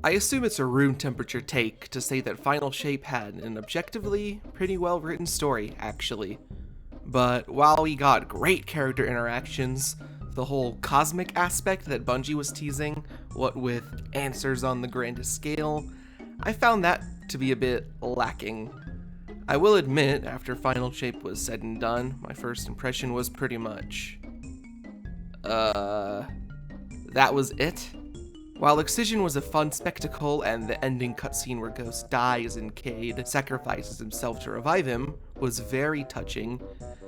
I assume it's a room temperature take to say that Final Shape had an objectively pretty well written story, actually. But while we got great character interactions, the whole cosmic aspect that Bungie was teasing, what with answers on the grandest scale, I found that to be a bit lacking. I will admit, after Final Shape was said and done, my first impression was pretty much, that was it? While Excision was a fun spectacle and the ending cutscene where Ghost dies and Cade sacrifices himself to revive him was very touching,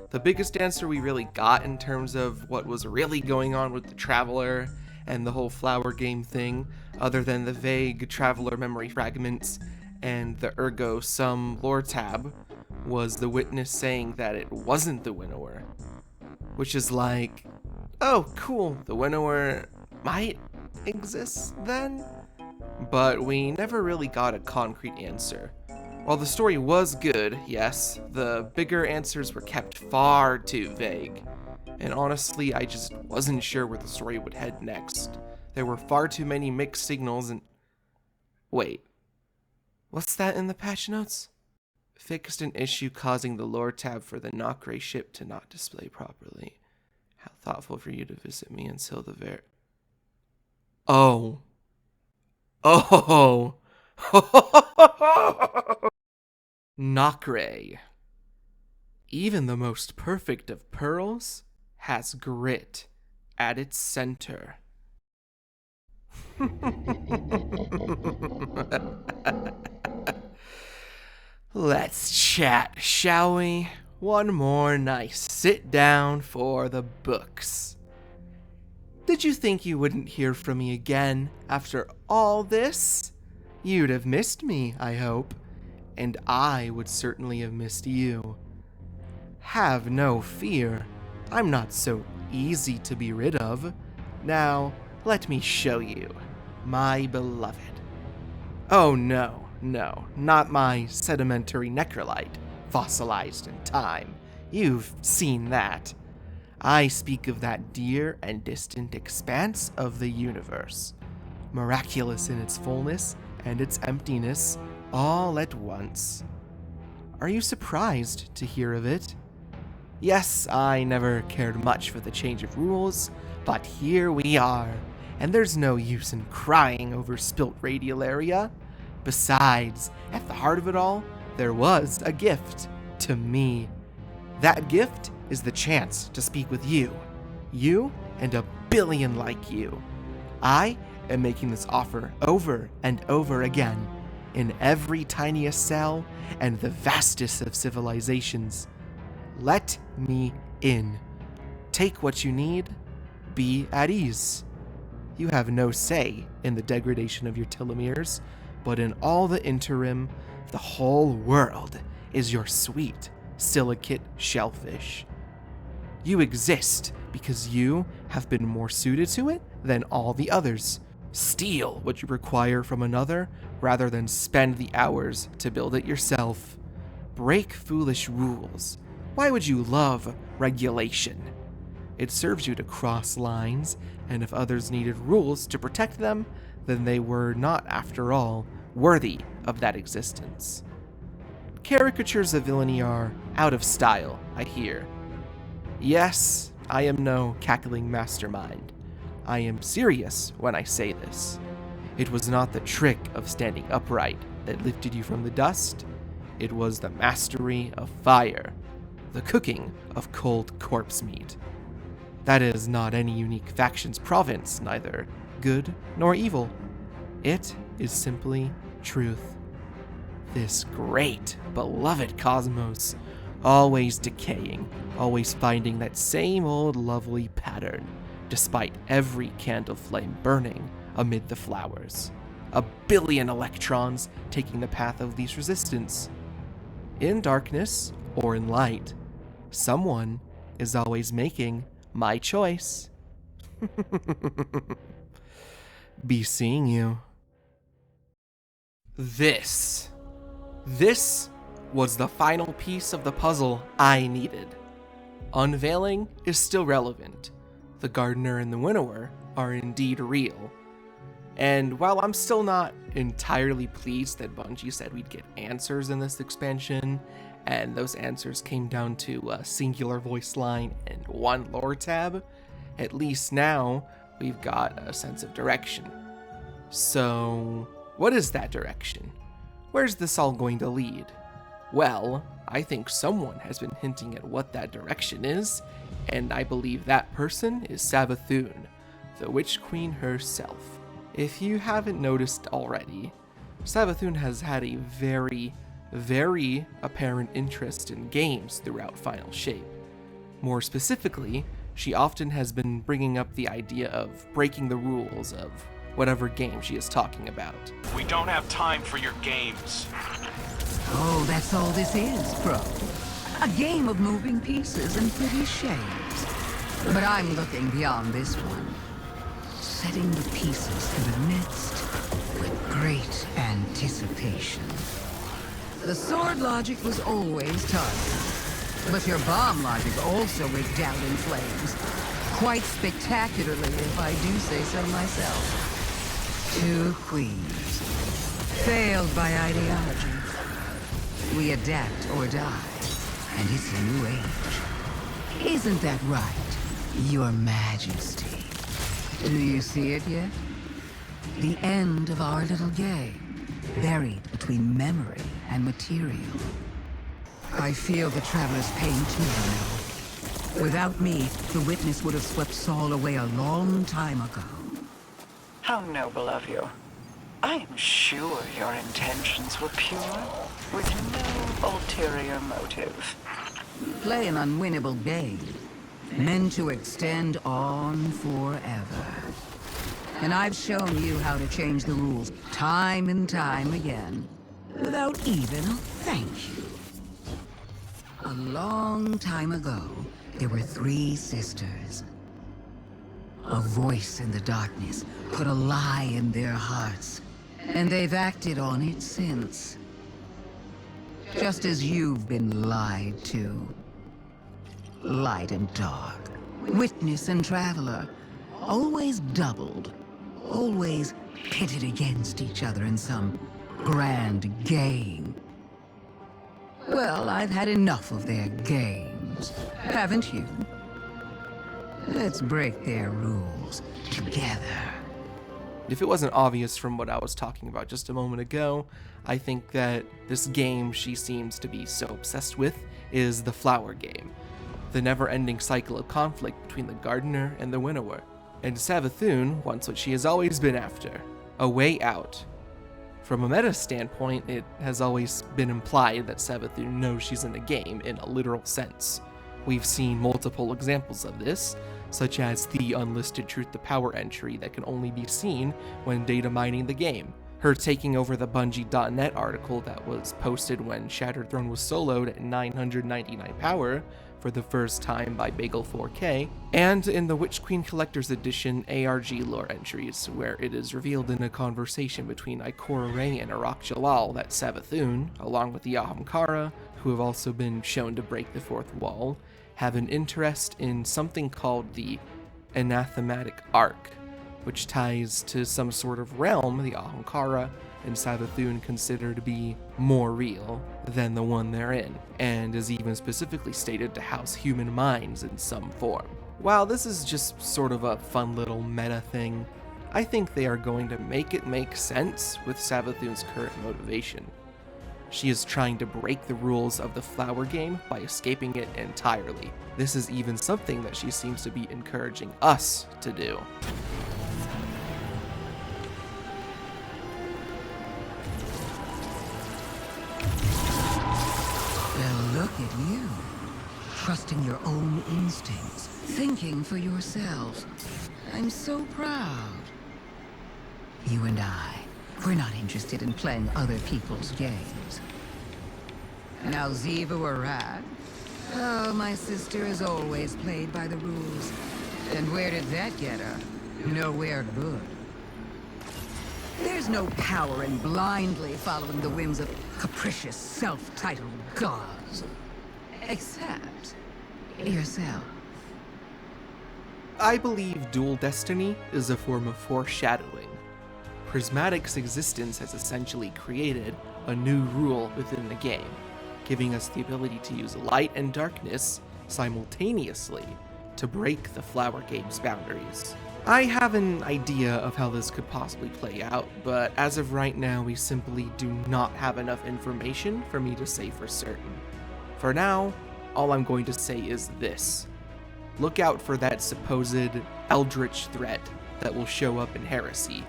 the biggest answer we really got in terms of what was really going on with the Traveler and the whole flower game thing, other than the vague Traveler memory fragments and the ergo sum lore tab, was the witness saying that it wasn't the Winnower. Which is like, oh cool, the Winnower might exist then? But we never really got a concrete answer. While the story was good, yes, the bigger answers were kept far too vague. And honestly, I just wasn't sure where the story would head next. There were far too many mixed signals and... Wait. What's that in the patch notes? Fixed an issue causing the lore tab for the Nokre ship to not display properly. How thoughtful for you to visit me until the Oh. Oh. Nokre. Even the most perfect of pearls has grit at its center. Let's chat, shall we? One more nice sit down for the books. Did you think you wouldn't hear from me again after all this? You'd have missed me, I hope, and I would certainly have missed you. Have no fear, I'm not so easy to be rid of. Now, let me show you, my beloved. Oh no, not my sedimentary necrolite, fossilized in time. You've seen that. I speak of that dear and distant expanse of the universe, miraculous in its fullness and its emptiness all at once. Are you surprised to hear of it? Yes, I never cared much for the change of rules, but here we are, and there's no use in crying over spilt radiolaria. Besides, at the heart of it all, there was a gift to me. That gift is the chance to speak with you. You and a billion like you. I am making this offer over and over again, in every tiniest cell and the vastest of civilizations. Let me in. Take what you need. Be at ease. You have no say in the degradation of your telomeres, but in all the interim, the whole world is your sweet silicate shellfish. You exist because you have been more suited to it than all the others. Steal what you require from another rather than spend the hours to build it yourself. Break foolish rules. Why would you love regulation? It serves you to cross lines, and if others needed rules to protect them, then they were not, after all, worthy of that existence. Caricatures of villainy are out of style, I hear. Yes, I am no cackling mastermind. I am serious when I say this. It was not the trick of standing upright that lifted you from the dust. It was the mastery of fire, the cooking of cold corpse meat. That is not any unique faction's province, neither good nor evil. It is simply truth. This great, beloved cosmos, always decaying, always finding that same old lovely pattern, despite every candle flame burning amid the flowers. A billion electrons taking the path of least resistance. In darkness or in light, someone is always making my choice. Be seeing you. This was the final piece of the puzzle I needed. Unveiling is still relevant. The gardener and the winnower are indeed real. And while I'm still not entirely pleased that Bungie said we'd get answers in this expansion, and those answers came down to a singular voice line and one lore tab, at least now we've got a sense of direction. So, what is that direction? Where's this all going to lead? Well, I think someone has been hinting at what that direction is, and I believe that person is Savathun, the Witch Queen herself. If you haven't noticed already, Savathun has had a very apparent interest in games throughout Final Shape. More specifically, she often has been bringing up the idea of breaking the rules of whatever game she is talking about. We don't have time for your games. Oh, that's all this is, bro. A game of moving pieces and pretty shapes. But I'm looking beyond this one. Setting the pieces in the midst with great anticipation. The sword logic was always targeted, but your bomb logic also went down in flames. Quite spectacularly, if I do say so myself. 2 queens. Failed by ideology. We adapt or die, and it's a new age. Isn't that right, Your Majesty? Do you see it yet? The end of our little game, buried between memory and material. I feel the Traveler's pain too, you know. Without me, the Witness would have swept Saul away a long time ago. How noble of you. I am sure your intentions were pure, with no ulterior motive. Play an unwinnable game, meant to extend on forever. And I've shown you how to change the rules time and time again, without even a thank you. A long time ago, there were 3 sisters. A voice in the darkness put a lie in their hearts, and they've acted on it since. Just as you've been lied to. Light and dark, Witness and Traveler, always doubled, always pitted against each other in some grand game. Well, I've had enough of their games, haven't you? Let's break their rules together. If it wasn't obvious from what I was talking about just a moment ago, I think that this game she seems to be so obsessed with is the Flower Game, the never-ending cycle of conflict between the gardener and the winnower. And Savathun wants what she has always been after, a way out. From a meta standpoint, it has always been implied that Savathun knows she's in the game in a literal sense. We've seen multiple examples of this, such as the unlisted Truth to Power entry that can only be seen when data mining the game, her taking over the Bungie.net article that was posted when Shattered Throne was soloed at 999 power for the first time by Bagel4K, and in the Witch Queen Collector's Edition ARG lore entries, where it is revealed in a conversation between Ikora Rey and Arak Jalal that Savathun, along with the Ahamkara, who have also been shown to break the fourth wall, have an interest in something called the Anathematic Arc, which ties to some sort of realm the Ahamkara and Savathun consider to be more real than the one they're in, and is even specifically stated to house human minds in some form. While this is just sort of a fun little meta thing, I think they are going to make it make sense with Savathun's current motivation. She is trying to break the rules of the Flower Game by escaping it entirely. This is even something that she seems to be encouraging us to do. Well, look at you. Trusting your own instincts, thinking for yourself. I'm so proud. You and I, we're not interested in playing other people's games. Now Ziva or Rad? Oh, my sister has always played by the rules. And where did that get her? Nowhere good. There's no power in blindly following the whims of capricious, self-titled gods. Except yourself. I believe dual destiny is a form of foreshadowing. Prismatic's existence has essentially created a new rule within the game, giving us the ability to use light and darkness simultaneously to break the Flower Game's boundaries. I have an idea of how this could possibly play out, but as of right now, we simply do not have enough information for me to say for certain. For now, all I'm going to say is this. Look out for that supposed eldritch threat that will show up in Heresy,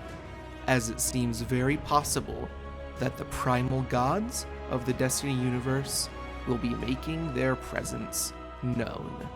as it seems very possible that the primal gods of the Destiny universe will be making their presence known.